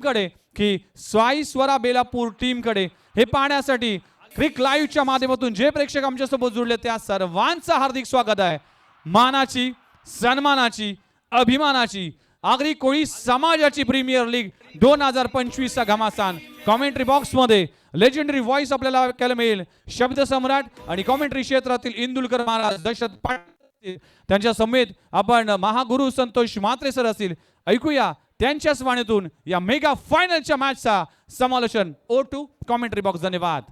कडे की साई स्वरा बेलापूर टीम कडे हे पाहण्यासाठी क्रिक लाईव्हच्या माध्यमातून जे प्रेक्षक आमच्यासोबत जुळले त्या सर्वांचं हार्दिक स्वागत आहे. मानाची, सन्मानाची, अभिमानाची आगरी कोळी समाजाची प्रीमियर लीग 2025 चा घमासान कॉमेंट्री बॉक्स मध्ये लेजेंडरी व्हॉइस आपल्याला ऐकायला मिळेल. शब्द सम्राट आणि कॉमेंट्री क्षेत्रातील इंदुलकर महाराज दशरथ पाटील त्यांच्या समेत आपण महागुरु संतोष म्हात्रे सर असतील. ऐकूया त्यांच्याच वाणीतून या मेगा फायनलच्या मॅचचा समालोचन. O2 commentary box. धन्यवाद.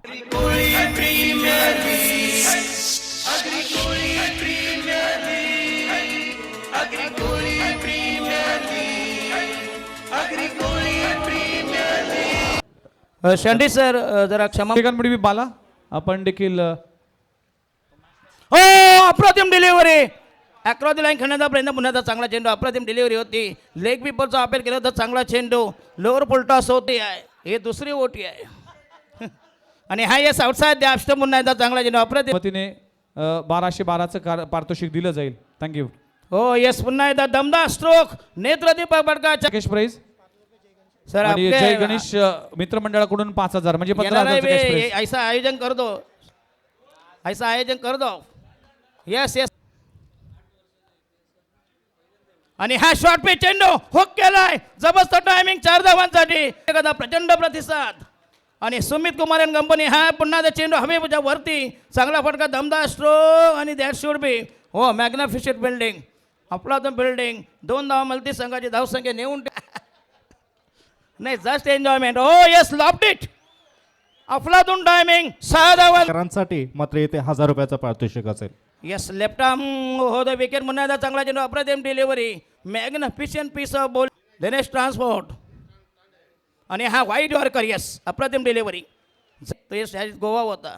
शेंडे सर जरा क्षमा. सेकंड बाला आपण देखील हो अप्रतिम डिलिव्हरी अक्रॉस द लाईन खेळण्याचा प्रयत्न पुन्हा चांगला चेंडू अप्रतिम डिलिव्हरी होती. लेग बिपरचा अपील केला होता चांगला चेंडू लोअर पुलटॉस होती आहे. हे दुसरी ओटी आहे आणि हा येस आउटसाइड द ऑफ पुन्हा एकदा चांगला चेंडू अप्रतिम वतीने 1212चं पारितोषिक दिलं जाईल. थँक्यू. हो येस पुन्हा एकदा दमदार स्ट्रोक नेत्रदीपक बडका कॅश प्राइज सर आणि जय गणेश मित्रमंडळाकडून 5000 म्हणजे 15,000 कॅश प्राइज. ऐसा आयोजन कर दो ऐसा आयोजन कर दो. यस यस आणि हा शॉर्ट पे चेंडू हुक केलाय. जबरदस्त टायमिंग 4 धावांसाठी एखादा प्रचंड प्रतिसाद आणि सुमित कुमार अँड कंपनी हा पुन्हा चेंडू हवेच्या वरती चांगला फटका दमदार स्ट्रोक आणि दॅट शुड बी हो मॅग्निफिशंट बिल्डिंग अफलातून बिल्डिंग 2 धावा मल्टी संघाची धावसंख्या नेऊन नाही जस्ट एन्जॉयमेंट. हो येस लॉफ्ट इट अफलातून टायमिंग 6 धावांसाठी मात्र येथे 1000 रुपयाचा पारितोषिक असेल. येस लेफ्ट आर्म हो द विकेट पुन्हा एकदा चांगला चेंडू अप्रतिम delivery magnificent piece of ball Dinesh transport आणि हा वाईट यॉर्कर येस अप्रतिम डिलिव्हरी गोवा होता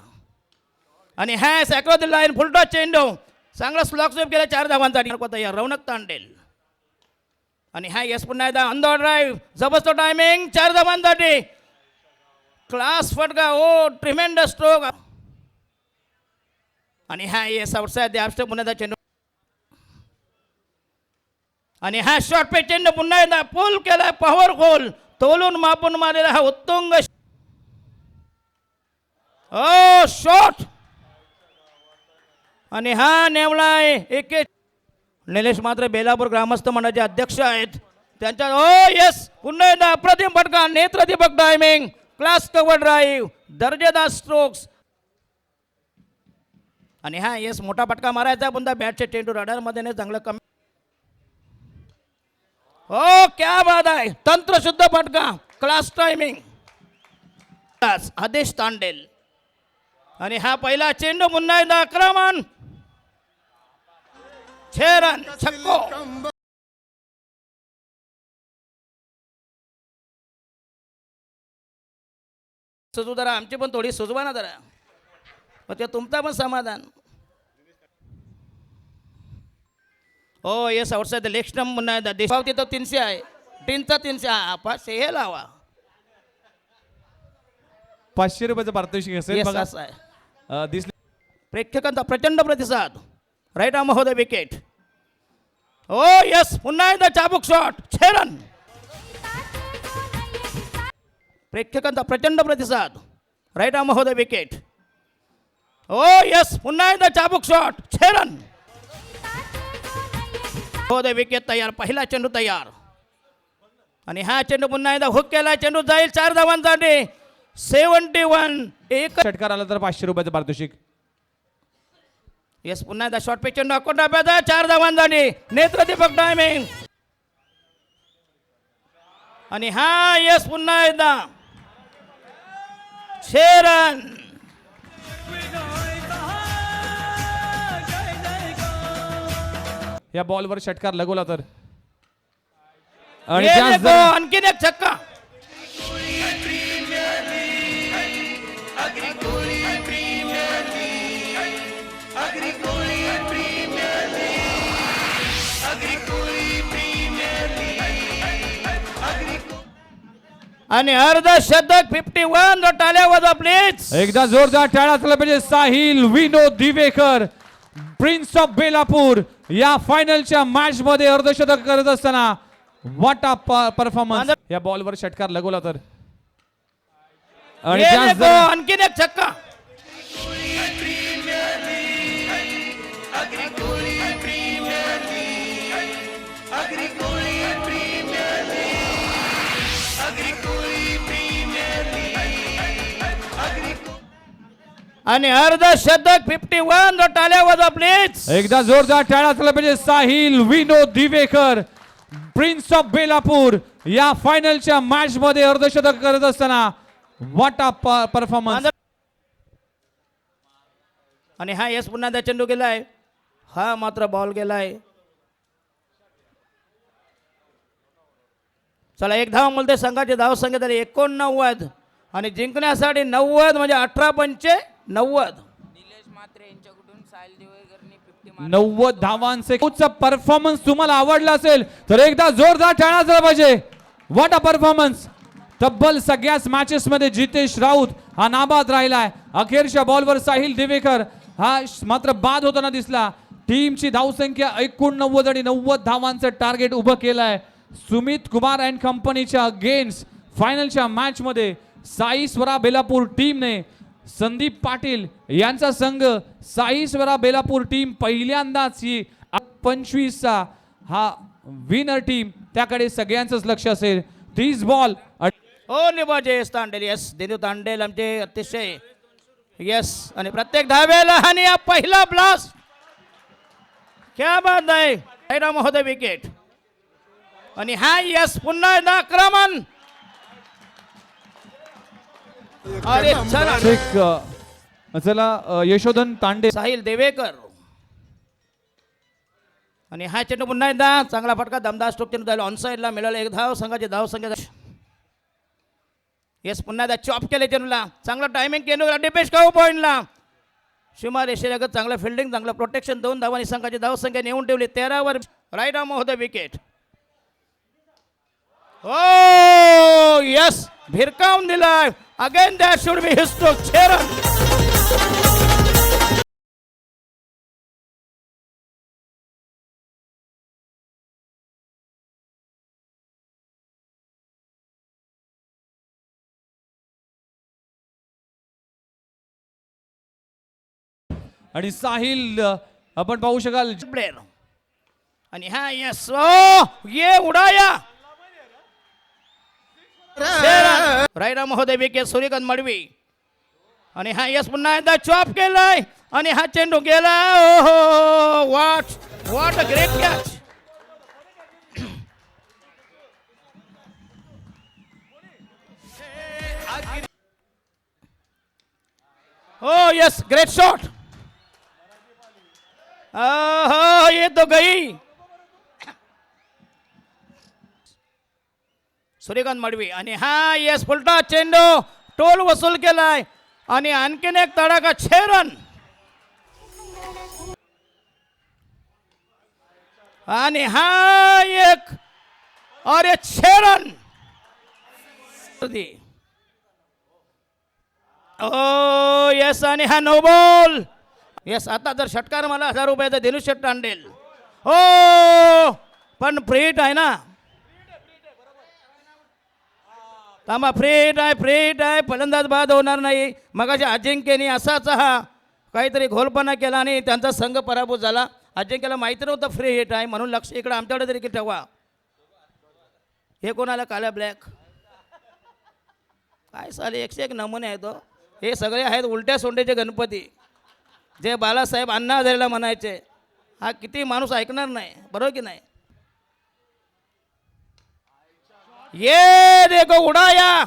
आणि हा अक्रॉस द लाईन फुलटॉस चेंडू चांगला स्लॉक स्वीप केला 4 धावांसाठी तयार रौनक तांडेल आणि हा येस पुन्हा एकदा ऑन द ड्राईव्ह जबरदस्त टायमिंग 4 धावांसाठी क्लास फटका ओ ट्रिमेंडस स्ट्रोक आणि हा येस आउटसाइड द ऑफ पुन्हा एकदा चेंडू आणि हा शॉर्ट पे चेंडू पुन्हा एकदा पुल केला पॉवरफुल तोलून मापून मारलेला हा उत्तुंग ओ शॉट आणि हा नेवलाय एक निलेश मात्र बेलापूर ग्रामस्थ मंडळाचे अध्यक्ष आहेत त्यांच्या ओ येस पुन्हा एकदा अप्रतिम फटका नेत्रदीपक टायमिंग क्लास कव्हर ड्राईव्ह दर्जेदार स्ट्रोक्स आणि हा येस मोठा फटका मारायचा पुन्हा बॅटचे चेंडू रडार मध्ये चांगलं कमी. ओ क्या बात आहे तंत्रशुद्ध फटका क्लास टायमिंग आदेश तांडेल आणि हा पहिला चेंडू पुन्हा एकदा आक्रमण 6 रन छक्को. सुजू जरा आमची पण थोडी सुजवा ना जरा मग ते तुमचा पण समाधान. हो yes outside the leg stump पुन्हा एकदा देशपावती तो 300 आहे टीनचा 300 हा 500 हे लावा 500 रुपयाचं पारितोषिक असेल. Yes, बघा असं आहे. दिसले प्रेक्षकांचा प्रचंड प्रतिसाद राईट आर्म हो द विकेट. ओ यस पुन्हा एकदा चाबूक शॉट 6 रन. प्रेक्षकांचा प्रचंड प्रतिसाद राईट आर्म हो द विकेट. ओ यस पुन्हा एकदा चाबूक शॉट 6 रन. हो द विकेट तयार पहिला चेंडू तयार आणि हा चेंडू पुन्हा एकदा हुक केला चेंडू जाईल 4 धावांसाठी 71 एक षटकार आला तर 500 रुपयाचं पारितोषिक. येस पुन्हा एकदा शॉर्ट पे चेंडू अकोट डाब्याचा 4 धावांसाठी नेत्रदीपक टायमिंग आणि हा येस पुन्हा एकदा 6 रन. या बॉलवर षटकार लगवला तर आणि ये त्याच देखो, आणखीन एक छक्का. आणि अर्ध शतक 51 टाळ्या वाजवा प्लीज. एकदा जोरदार टाळ्या झाला पाहिजे. साहिल विनोद दिवेकर प्रिन्स ऑफ बेलापूर या फायनलच्या मॅच मध्ये अर्धशतक करत असताना व्हॉट अ परफॉर्मन्स. या बॉलवर षटकार लगवला तर आणि ये त्याच देखो, आणखीन एक छक्का. आणि अर्ध शतक 51. टाळ्या वाजवा प्लीज. एकदा जोरदार टाळ्या झाला पाहिजे. साहिल विनोद दिवेकर प्रिन्स ऑफ बेलापूर या फायनलच्या मॅच मध्ये अर्धशतक करत असताना व्हॉट अ परफॉर्मन्स. आणि हा यस पुन्हा त्या चेंडू गेलाय. हा मात्र बॉल गेलाय. चला एक धाव बोलते. संघाची धाव संख्या झाली 89 आणि जिंकण्यासाठी 90 म्हणजे 18-90. निलेश म्हात्रे यांच्याकडून साहिल दिवेकरनी 90 धावांचे परफॉर्मन्स तुम्हाला आवडला असेल तर एकदा जोरदार टाळ्या झाला पाहिजे. What a performance. तब्बल सगळ्याच मॅचेस मध्ये जितेश राऊत हा नाबाद राहिलाय. अखेरच्या बॉलवर साहिल दिवेकर हा मात्र बाद होताना दिसला. टीमची धावसंख्या 89 आणि 90 धावांचं टार्गेट उभं केलंय. सुमित कुमार अँड कंपनीच्या अगेन्स्ट फायनलच्या मॅच मध्ये साईस्वरा बेलापूर टीमने संदीप पाटील यांचा संघ साईस्वरा बेलापूर टीम पहिल्यांदाच ही 25चा हा विनर टीम त्याकडे सगळ्यांचंच लक्ष असेल. 30 बॉल हो निभाजे तांडेल. यस दिनू तांडेल आमचे अतिशय यस. आणि प्रत्येक धावेला आणि हा पहिला ब्लास्ट. क्या बात आहे. रायडा महोदय विकेट. आणि हा यस पुन्हा एकदा आक्रमण. अरे चला चला यशोधन तांडे साहिल देवेकर. आणि हा चेंडू पुन्हा एकदा चांगला फटका दमदार स्ट्रोक चेंडू झाला. ऑन साईडला मिळाला एक धाव. संघाची धाव संख्या येस पुन्हा एकदा चॉप केले चेंडूला. चांगला टायमिंग केंद्र डिपेश काऊ पॉईंटला. सीमा रेषेलगत चांगलं फिल्डिंग चांगलं प्रोटेक्शन 2 धावांनी संघाची धाव संख्या नेऊन ठेवली 13 वर. रायडा महोदय विकेट. हो यस भिरकावून दिलाय. Again that should be his stroke. 6 run. आणि साहिल आपण पाहू शकाल प्लेयर. आणि हा यस ओ ये उडाया. रायडा महोदय विकेट. सूर्यकांत मडवी. आणि हा यस पुन्हा एकदा चॉप केलाय. आणि हा चेंडू गेला. ओहो what a great catch. O yes great shot. ये तो गई. सूर्यकांत मडवी. आणि हा यस फुलटा चेंडू टोल वसूल केलाय. आणि आणखीन एक तडाखा. 6 रन. आणि हा एक अरे 6 रन. ओ यस. आणि हा नो बॉल. यस आता जर षटकार मला 1000 रुपयाचा दिनू शेट तांडेल. हो पण फ्रीट आहे ना. थांबा फ्रीट आहे. फलंदाज बाद होणार नाही. मगाशी अजिंक्यने असाच हा काहीतरी घोलपणा केला आणि त्यांचा संघ पराभूत झाला. अजिंक्यला माहिती नव्हतं फ्री हिट आहे म्हणून लक्ष इकडे आमच्याकडे तरी ठेवा. हे कोणाला काला ब्लॅक काय साले 101 नमुने आहेत. हे सगळे आहेत उलट्या सोंडेचे गणपती जे बालासाहेब अण्णा हजारेला म्हणायचे. हा किती माणूस ऐकणार नाही. बरोबर की नाही. ये देखो उडाया.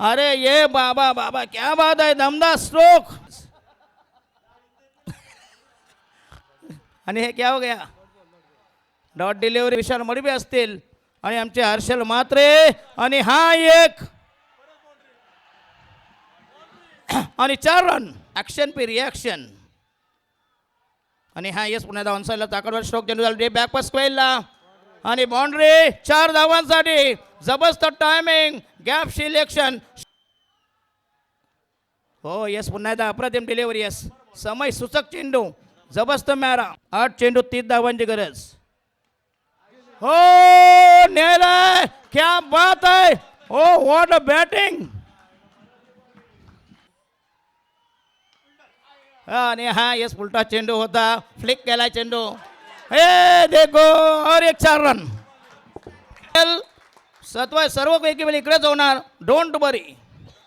अरे ये बाबा क्या बात आहे. दमदार स्ट्रोक. आणि हे क्या हो गया. डॉट डिलिव्हरी विशाल मडवी असतील आणि आमचे हर्षल म्हात्रे. आणि हा एक आणि 4 रन. ऍक्शन पे रिॲक्शन. आणि हा येस पुन्हा धावन साईडला ताकदवर स्ट्रोक चेंडू झाला. बॅक पास स्क्वेअरला आणि बाउंड्री. 4 धावांसाठी जबरदस्त टायमिंग. Gap selection. हो येस पुन्हा एकदा अप्रतिम डिलिव्हरी. येस समय सूचक चेंडू. जबरदस्त मॅरा. 8 चेंडू 30 धावांची गरज. हो नेलाय, क्या बात आहे. ओ व्हॉट अ बॅटिंग. आणि हा येस उलटा चेंडू होता, फ्लिक केला चेंडू. हे देखो और एक 4 रन. सर्व पैकी वेळ इकडेच होणार. डोंट वरी,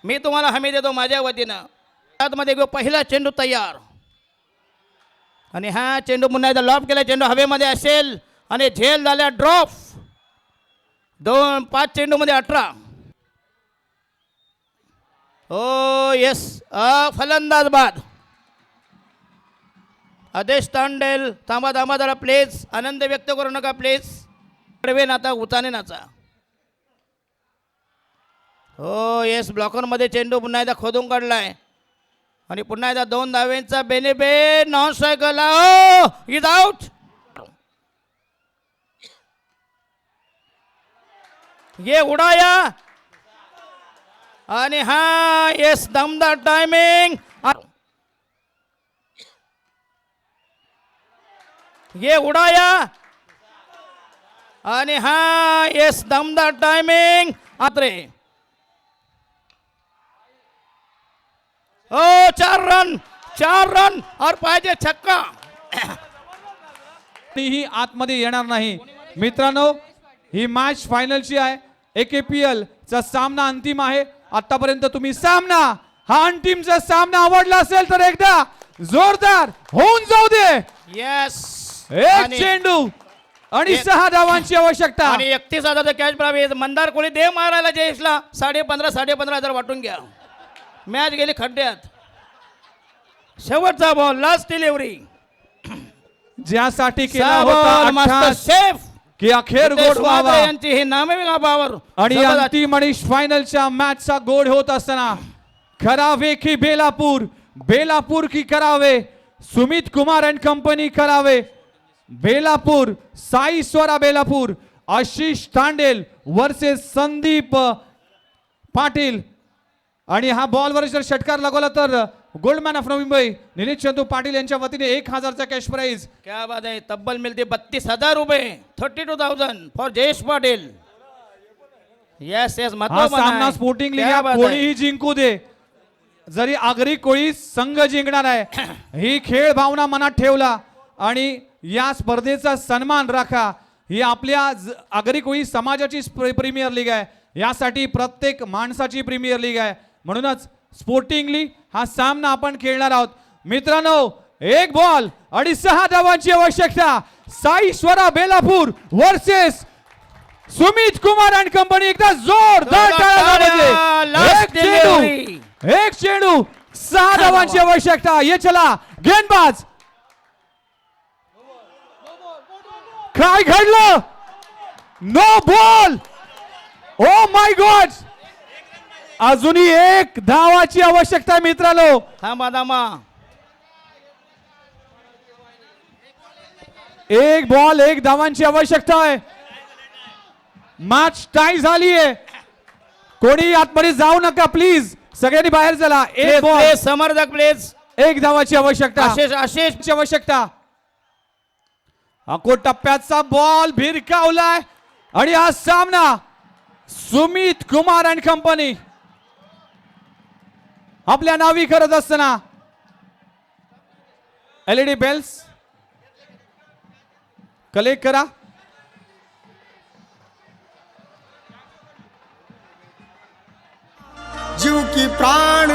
मी तुम्हाला हमी देतो माझ्या वतीनं. आतमध्ये घेऊ पहिला चेंडू तयार. आणि हा चेंडू पुन्हा एकदा लॉब केला. चेंडू हवेमध्ये असेल आणि झेल झाल्या ड्रॉप. 5 चेंडूमध्ये 18. ओ येस, फलंदाज बाद आदेश तांडेल. थांबा थांबा जरा प्लीज, आनंद व्यक्त करू नका प्लीज. कडवे नाचा उचाने नाचा. हो येस, ब्लॉकरमध्ये चेंडू पुन्हा एकदा खोदून काढलाय. आणि पुन्हा एकदा 2 धावेंचा benefit. Non striker is out. ये उडाया. आणि हा येस दमदार टायमिंग. ये उडाया. आणि हा येस दमदार टायमिंग. आत्रे. ओ 4 रन, 4 रन और पाहिजे छक्का. ही आतमध्ये येणार नाही. मित्रांनो, ही मॅच फायनलची आहे. AKPL चा सामना अंतिम आहे. आतापर्यंत तुम्ही सामना, हा अंतिमचा सामना आवडला असेल तर एकदा जोरदार होऊन जाऊ दे. येस, एक चेंडू आणि 6 धावांची आवश्यकता. आणि 31,000 कॅच प्राप्त. मंदार कोळी देव मारायला जयेशला 15,500 वाटून घ्या. मॅच गेली खड्ड्यात. शेवटचा बॉल, लास्ट डिलिव्हरी. ज्यासाठी केला होता मास्टर अट्टहास शेफ की अखेर गोड व्हावा. यांची ही नामे पावर. आणि अंतिम आणि फायनलच्या मॅचचा गोड होत असताना करावे की बेलापूर, बेलापूर की करावे, सुमित कुमार अँड कंपनी करावे. बेलापूर, साई स्वरा बेलापूर, आशिष तांडेल वर्सेस संदीप पाटील. आणि हा बॉलवर जर षटकार लागवला तर गोल्डमॅन ऑफ नवी मुंबई निलेश चंदू पाटील यांच्या वतीने 1,000चा कॅश प्राइज. क्या बात आहे. तब्बल मिळते 32,000 रुपये. 32,000 for Jayesh Patil. Yes yes, हा सामना स्पोर्टिंग लीग कोणीही जिंकू दे, जरी आगरी कोळी संघ जिंकणार आहे. ही खेळ भावना मनात ठेवला आणि या स्पर्धेचा सन्मान राखा. ही आपल्या आगरी कोळी समाजाची प्रीमियर लीग आहे. यासाठी प्रत्येक माणसाची प्रीमियर लीग आहे. म्हणूनच स्पोर्टिंगली हा सामना आपण खेळणार आहोत. मित्रांनो, 1 बॉल आणि 6 धावांची आवश्यकता. Sai Swara Belapur versus Sumit Kumar and company. एकदा जोरदार टाळ्या. एक चेंडू 6 धावांची आवश्यकता. ये चला गेंदबाज. काय घडलं? No ball. Oh my God, अजूनही 1 धावाची आवश्यकता आहे मित्रांनो. थांबा थांबा. 1 बॉल 1 धावांची आवश्यकता आहे. मॅच टाय झाली आहे. कोणी आतमध्ये जाऊ नका प्लीज, सगळ्यांनी बाहेर चला. 1 बॉल, समर्थक प्लीज. 1 धावाची आवश्यकता. आशिष आवश्यकता. अको टप्प्याचा बॉल भिरकावलाय आणि हा सामना सुमित कुमार अँड कंपनी आपल्या नावी करत असताना LED बेल्स कलेक्ट करा. जीव की प्राण